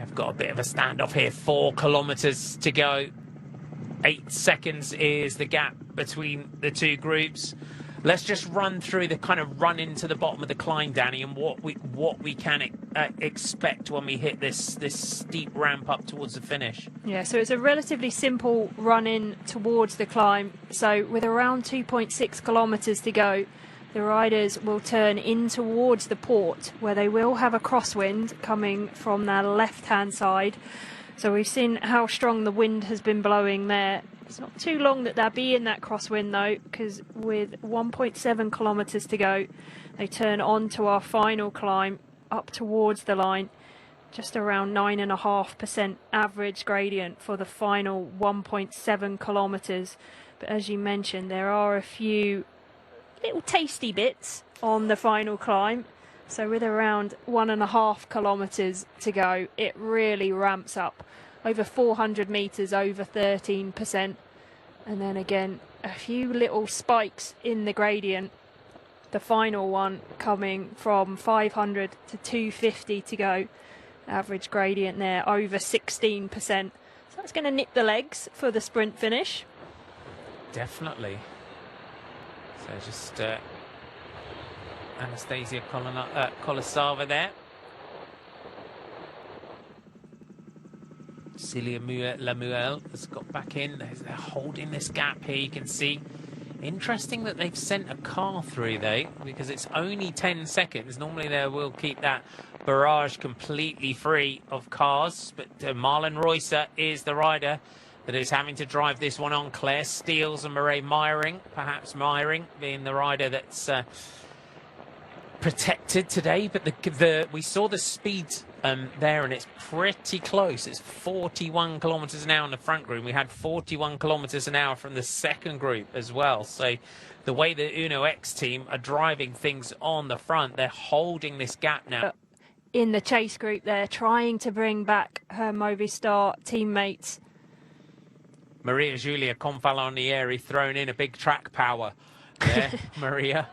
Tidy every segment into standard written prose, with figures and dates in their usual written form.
They've got a bit of a standoff here. 4 kilometers to go. 8 seconds is the gap between the two groups. Let's just run through the kind of run into the bottom of the climb, Danny, and what we can expect when we hit this steep ramp up towards the finish. Yeah, so it's a relatively simple run in towards the climb. So with around 2.6 kilometres to go, the riders will turn in towards the port, where they will have a crosswind coming from their left-hand side. So we've seen how strong the wind has been blowing there. It's not too long that they'll be in that crosswind though, because with 1.7 kilometres to go, they turn on to our final climb up towards the line. Just around 9.5% average gradient for the final 1.7 kilometres. But as you mentioned, there are a few little tasty bits on the final climb. So with around 1.5 kilometres to go, it really ramps up. Over 400 metres, over 13%. And then again, a few little spikes in the gradient. The final one coming from 500 to 250 to go. Average gradient there, over 16%. So that's going to nip the legs for the sprint finish. Definitely. So just Anastasia Kolosava there. Celia Lamuel has got back in. They're holding this gap here, you can see. Interesting that they've sent a car through though, because it's only 10 seconds. Normally they will keep that barrage completely free of cars, but Marlon Reusser is the rider that is having to drive this one on. Claire Steels and Mireille Meiring, perhaps Meiring being the rider that's protected today, but we saw the speed there, and it's pretty close. It's 41 kilometers an hour in the front group. We had 41 kilometers an hour from the second group as well. So the way the Uno X team are driving things on the front, they're holding this gap now. In the chase group, they're trying to bring back her Movistar teammates. Maria Giulia Confalonieri thrown in a big track power there, Maria.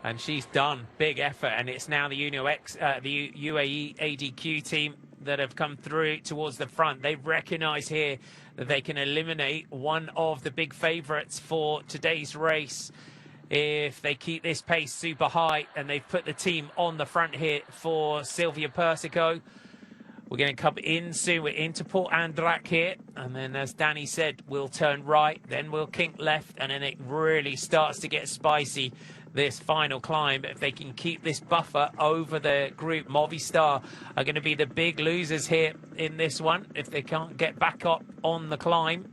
And she's done. Big effort. And it's now the Uno X, the UAE ADQ team that have come through towards the front. They recognise here that they can eliminate one of the big favourites for today's race if they keep this pace super high. And they've put the team on the front here for Silvia Persico. We're going to come in soon. We're into Binissalem-Andratx here. And then, as Danny said, we'll turn right. Then we'll kink left. And then it really starts to get spicy, this final climb. If they can keep this buffer over the group, Movistar are going to be the big losers here in this one if they can't get back up on the climb.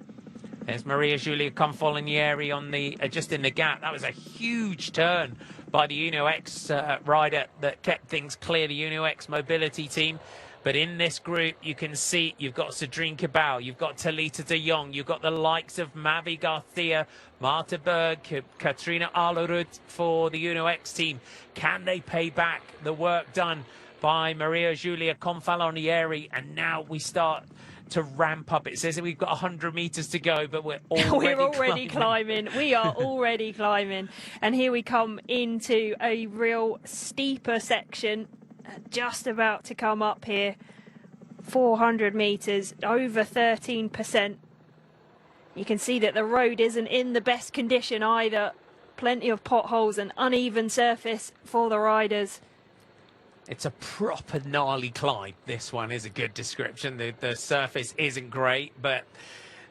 There's Maria Giulia Confalonieri on the just in the gap. That was a huge turn by the Uno X rider that kept things clear, the Uno X mobility team. But in this group, you can see you've got Cedrine Cabal, you've got Talita de Jong, you've got the likes of Mavi Garcia, Marta Berg, Katrina Alerud for the Uno X team. Can they pay back the work done by Maria Giulia Confalonieri? And now we start to ramp up. It says that we've got 100 meters to go, but we're already climbing. We are already climbing. And here we come into a real steeper section. Just about to come up here. 400 meters, over 13%. You can see that the road isn't in the best condition either. Plenty of potholes and uneven surface for the riders. It's a proper gnarly climb. This one is a good description. The surface isn't great, but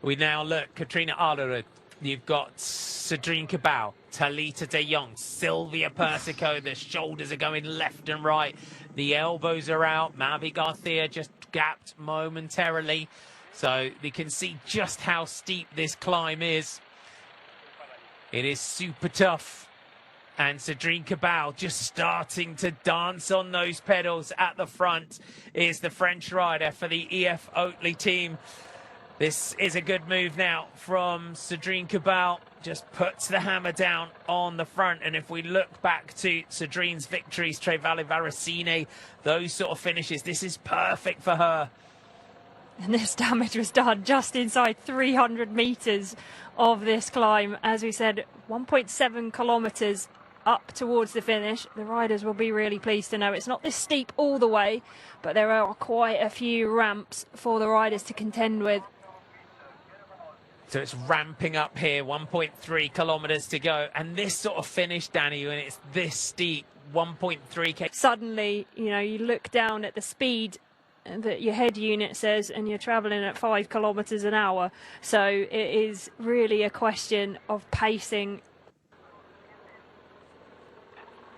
we now look. Katrina Alerud, you've got Cedrine Cabal, Talita de Jong, Silvia Persico. The shoulders are going left and right. The elbows are out. Mavi Garcia just gapped momentarily. So you can see just how steep this climb is. It is super tough. And Cedrine Cabal just starting to dance on those pedals at the front is the French rider for the EF Oatly team. This is a good move now from Cedrine Cabal. Just puts the hammer down on the front. And if we look back to Cedrine's victories, Trevale Varacine, those sort of finishes, this is perfect for her. And this damage was done just inside 300 metres of this climb. As we said, 1.7 kilometres, up towards the finish, the riders will be really pleased to know it's not this steep all the way, but there are quite a few ramps for the riders to contend with. So it's ramping up here, 1.3 kilometres to go. And this sort of finish, Danny, when it's this steep, 1.3k. Suddenly, you know, you look down at the speed that your head unit says and you're travelling at 5 kilometres an hour. So it is really a question of pacing.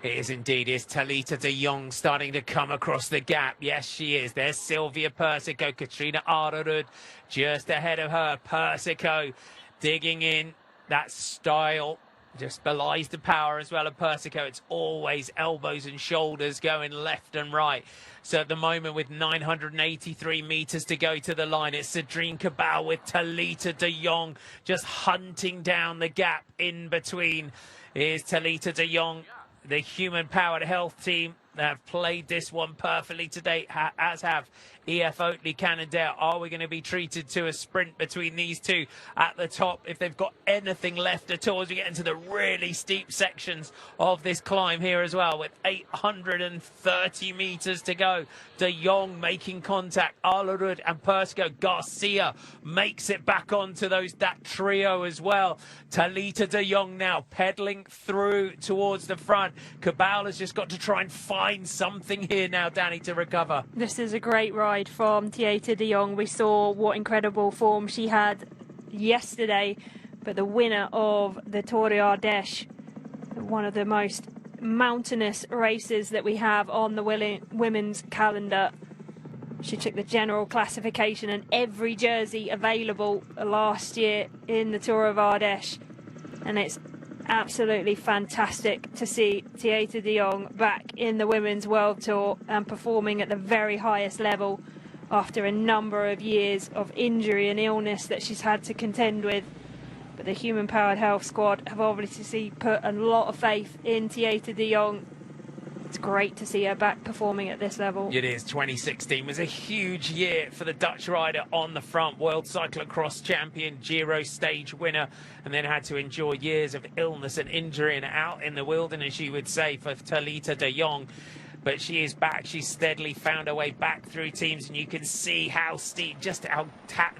It is indeed. Is Talita de Jong starting to come across the gap? Yes, she is. There's Sylvia Persico, Katrina Arderud just ahead of her. Persico digging in. That style just belies the power as well of Persico. It's always elbows and shoulders going left and right. So at the moment, with 983 metres to go to the line, it's Cedrine Cabal with Talita de Jong just hunting down the gap in between. Is Talita de Jong. The human-powered health team have played this one perfectly today, as have EF Oatley Cannondale. Are we going to be treated to a sprint between these two at the top, if they've got anything left at all, as we get into the really steep sections of this climb here as well, with 830 metres to go? De Jong making contact. Alerud and Persico. Garcia makes it back onto that trio as well. Talita de Jong now pedaling through towards the front. Cabal has just got to try and find something here now, Danny, to recover. This is a great ride from Talita de Jong. We saw what incredible form she had yesterday, but the winner of the Trofeo, one of the most mountainous races that we have on the women's calendar. She took the general classification and every jersey available last year in the Trofeo, and it's absolutely fantastic to see Talita de Jong back in the Women's World Tour and performing at the very highest level after a number of years of injury and illness that she's had to contend with. But the Human Powered Health squad have obviously put a lot of faith in Talita de Jong. It's great to see her back performing at this level. It is. 2016 was a huge year for the Dutch rider on the front. World Cyclocross champion, Giro stage winner, and then had to endure years of illness and injury and out in the wilderness, you would say, for Talita de Jong. But she is back. She's steadily found her way back through teams, and you can see how steep, just how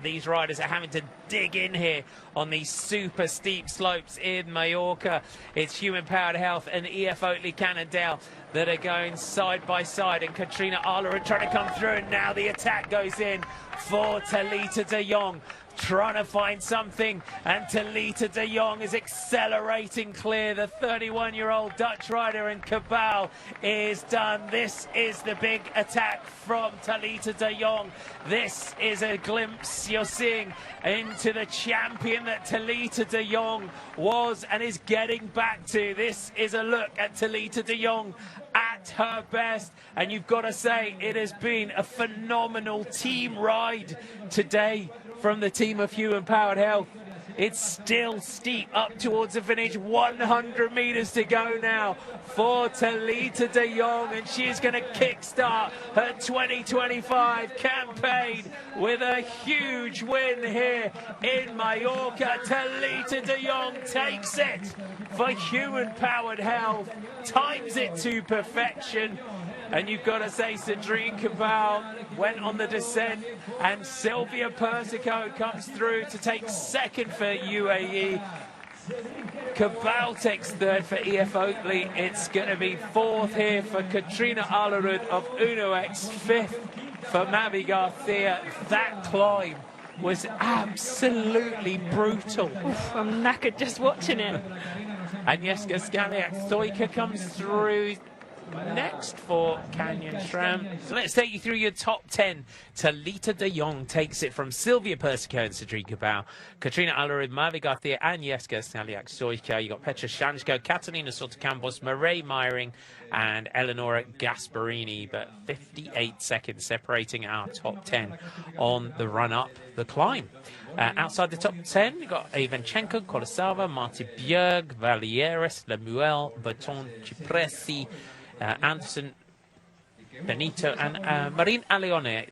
these riders are having to dig in here on these super steep slopes in Mallorca. It's Human Powered Health and EF Oatley Cannondale that are going side by side, and Katrina Arderud trying to come through, and now the attack goes in for Talita de Jong. Trying to find something, and Talita de Jong is accelerating clear. The 31-year-old Dutch rider, and Cabal is done. This is the big attack from Talita de Jong. This is a glimpse you're seeing into the champion that Talita de Jong was and is getting back to. This is a look at Talita de Jong at her best, and you've got to say it has been a phenomenal team ride today from the team of Human Powered Health. It's still steep up towards the finish. 100 metres to go now for Talita de Jong, and she is going to kickstart her 2025 campaign with a huge win here in Mallorca. Talita de Jong takes it for Human Powered Health, times it to perfection. And you've got to say Cedrine Cabal went on the descent, and Sylvia Persico comes through to take second for UAE. Cabal takes third for EF Oatley. It's going to be fourth here for Katrina Arderud of UNOX, fifth for Mavi Garcia. That climb was absolutely brutal. Oof, I'm knackered just watching it. Agnieszka Skaliak-Stojka comes through next for Canyon SRAM. So let's take you through your top 10. Talita de Jong takes it from Sylvia Persico and Cedrine Cabal, Katrina Arderud, Mavi Garcia, Agnieszka Skaliak-Stojka. You got Petra Shansko, Katarina Sotocampos, Mireille Meiring, and Eleonora Gasparini. But 58 seconds separating our top 10 on the run-up the climb. Outside the top 10, you've got Ivanchenko, Kolosava, Marty Bjerg, Valieres, Lemuel, Baton, Cipresi, Anderson, Benito, and Marine Alione.